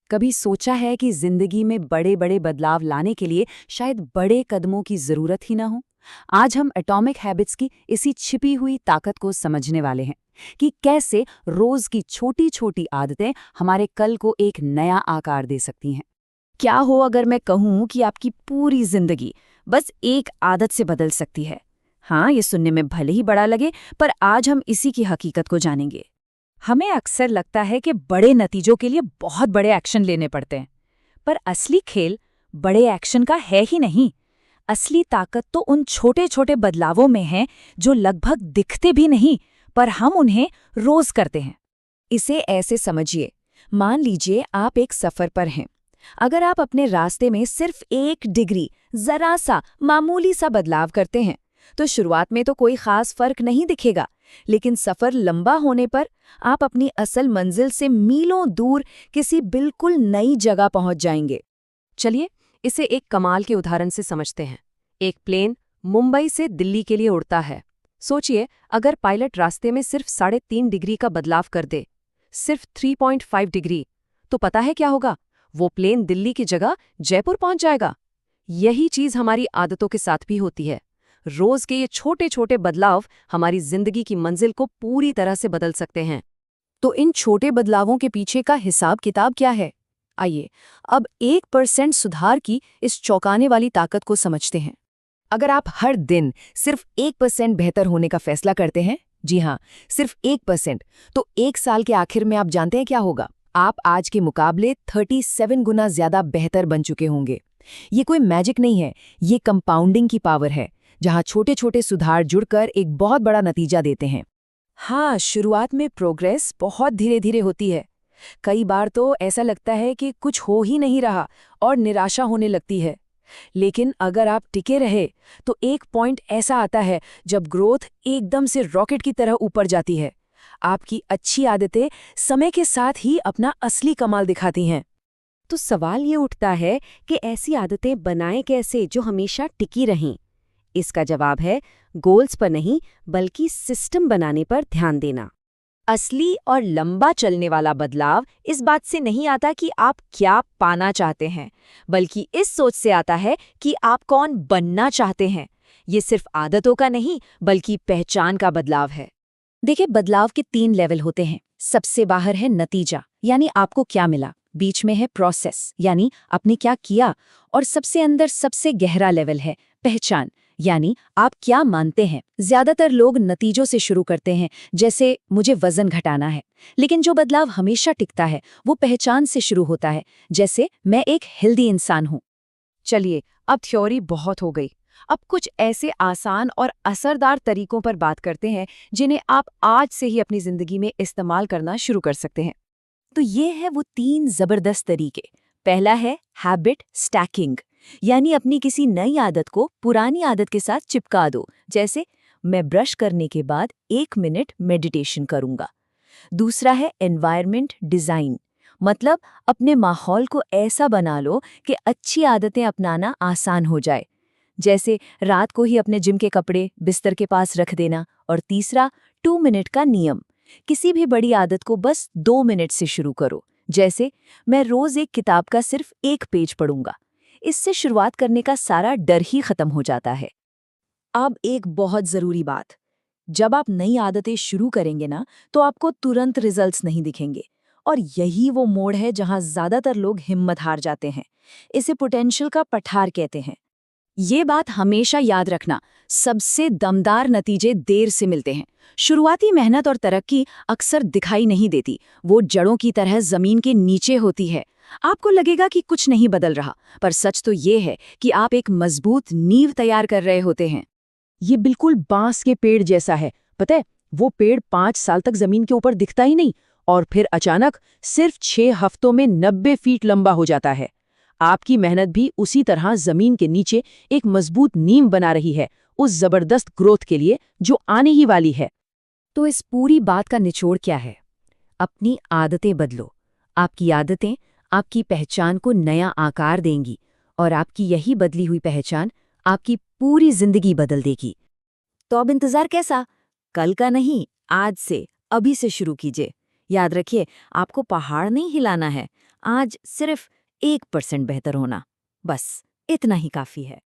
कभी सोचा है कि जिंदगी में बड़े बड़े बदलाव लाने के लिए शायद बड़े कदमों की जरूरत ही ना हो। आज हम एटॉमिक हैबिट्स की इसी छिपी हुई ताकत को समझने वाले हैं कि कैसे रोज की छोटी छोटी आदतें हमारे कल को एक नया आकार दे सकती हैं। क्या हो अगर मैं कहूं कि आपकी पूरी जिंदगी बस एक आदत से बदल सकती है। हाँ, ये सुनने में भले ही बड़ा लगे, पर आज हम इसी की हकीकत को जानेंगे। हमें अक्सर लगता है कि बड़े नतीजों के लिए बहुत बड़े एक्शन लेने पड़ते हैं, पर असली खेल बड़े एक्शन का है ही नहीं। असली ताकत तो उन छोटे छोटे बदलावों में है जो लगभग दिखते भी नहीं, पर हम उन्हें रोज करते हैं। इसे ऐसे समझिए, मान लीजिए आप एक सफर पर हैं। अगर आप अपने रास्ते में सिर्फ 1 डिग्री जरा सा मामूली सा बदलाव करते हैं तो शुरुआत में तो कोई खास फर्क नहीं दिखेगा, लेकिन सफर लंबा होने पर आप अपनी असल मंजिल से मीलों दूर किसी बिल्कुल नई जगह पहुंच जाएंगे। चलिए इसे एक कमाल के उदाहरण से समझते हैं। एक प्लेन मुंबई से दिल्ली के लिए उड़ता है। सोचिए, अगर पायलट रास्ते में सिर्फ 3.5 डिग्री का बदलाव कर दे, सिर्फ 3.5 डिग्री, तो पता है क्या होगा? वो प्लेन दिल्ली की जगह जयपुर पहुंच जाएगा। यही चीज हमारी आदतों के साथ भी होती है। रोज के ये छोटे छोटे बदलाव हमारी जिंदगी की मंजिल को पूरी तरह से बदल सकते हैं। तो इन छोटे बदलावों के पीछे का हिसाब किताब क्या है? आइए अब 1% सुधार की इस चौंकाने वाली ताकत को समझते हैं। अगर आप हर दिन सिर्फ 1% बेहतर होने का फैसला करते हैं, जी हाँ, सिर्फ 1%, तो 1 साल के आखिर में आप जानते हैं क्या होगा? आप आज के मुकाबले 37 गुना ज्यादा बेहतर बन चुके होंगे। ये कोई मैजिक नहीं है, ये कंपाउंडिंग की पावर है, जहां छोटे छोटे सुधार जुड़कर एक बहुत बड़ा नतीजा देते हैं। हाँ, शुरुआत में प्रोग्रेस बहुत धीरे धीरे होती है। कई बार तो ऐसा लगता है कि कुछ हो ही नहीं रहा और निराशा होने लगती है। लेकिन अगर आप टिके रहे तो एक पॉइंट ऐसा आता है जब ग्रोथ एकदम से रॉकेट की तरह ऊपर जाती है। आपकी अच्छी आदतें समय के साथ ही अपना असली कमाल दिखाती हैं। तो सवाल ये उठता है कि ऐसी आदतें बनाएं कैसे जो हमेशा टिकी रहें। इसका जवाब है गोल्स पर नहीं, बल्कि सिस्टम बनाने पर ध्यान देना। असली और लंबा चलने वाला बदलाव इस बात से नहीं आता कि आप क्या पाना चाहते हैं, बल्कि इस सोच से आता है कि आप कौन बनना चाहते हैं। ये सिर्फ आदतों का नहीं, बल्कि पहचान का बदलाव है। देखिए, बदलाव के 3 लेवल होते हैं। सबसे बाहर है नतीजा, यानी आपको क्या मिला। बीच में है प्रोसेस, यानी आपने क्या किया। और सबसे अंदर सबसे गहरा लेवल है पहचान, यानी आप क्या मानते हैं। ज्यादातर लोग नतीजों से शुरू करते हैं, जैसे मुझे वजन घटाना है, लेकिन जो बदलाव हमेशा टिकता है वो पहचान से शुरू होता है, जैसे मैं एक हेल्दी इंसान हूँ। चलिए, अब थ्योरी बहुत हो गई। अब कुछ ऐसे आसान और असरदार तरीकों पर बात करते हैं जिन्हें आप आज से ही अपनी जिंदगी में इस्तेमाल करना शुरू कर सकते हैं। तो ये है वो 3 जबरदस्त तरीके। पहला है हैबिट स्टैकिंग, यानी अपनी किसी नई आदत को पुरानी आदत के साथ चिपका दो। जैसे मैं ब्रश करने के बाद 1 मिनट मेडिटेशन करूंगा। दूसरा है एनवायरनमेंट डिजाइन, मतलब अपने माहौल को ऐसा बना लो कि अच्छी आदतें अपनाना आसान हो जाए। जैसे रात को ही अपने जिम के कपड़े बिस्तर के पास रख देना। और तीसरा 2 मिनट का नियम, किसी भी बड़ी आदत को बस 2 मिनट से शुरू करो। जैसे मैं रोज एक किताब का सिर्फ 1 पेज पढ़ूंगा। इससे शुरुआत करने का सारा डर ही खत्म हो जाता है। अब एक बहुत जरूरी बात, जब आप नई आदतें शुरू करेंगे ना, तो आपको तुरंत रिजल्ट्स नहीं दिखेंगे। और यही वो मोड़ है जहां ज्यादातर लोग हिम्मत हार जाते हैं। इसे पोटेंशियल का पठार कहते हैं। ये बात हमेशा याद रखना, सबसे दमदार नतीजे देर से मिलते हैं। शुरुआती मेहनत और तरक्की अक्सर दिखाई नहीं देती, वो जड़ों की तरह जमीन के नीचे होती है। आपको लगेगा कि कुछ नहीं बदल रहा, पर सच तो ये है कि आप एक मजबूत नींव तैयार कर रहे होते हैं। ये बिल्कुल बांस के पेड़ जैसा है। पता है, वो पेड़ 5 साल तक जमीन के ऊपर दिखता ही नहीं, और फिर अचानक सिर्फ 6 हफ्तों में 90 फीट लंबा हो जाता है। आपकी मेहनत भी उसी तरह जमीन के नीचे एक मजबूत नींव बना रही है, उस जबरदस्त ग्रोथ के लिए जो आने ही वाली है। तो इस पूरी बात का निचोड़ क्या है? अपनी आदतें बदलो। आपकी आदतें आपकी पहचान को नया आकार देंगी, और आपकी यही बदली हुई पहचान आपकी पूरी जिंदगी बदल देगी। तो अब इंतजार कैसा? कल का नहीं, आज से, अभी से शुरू कीजिए। याद रखिए, आपको पहाड़ नहीं हिलाना है, आज सिर्फ 1% बेहतर होना, बस इतना ही काफी है।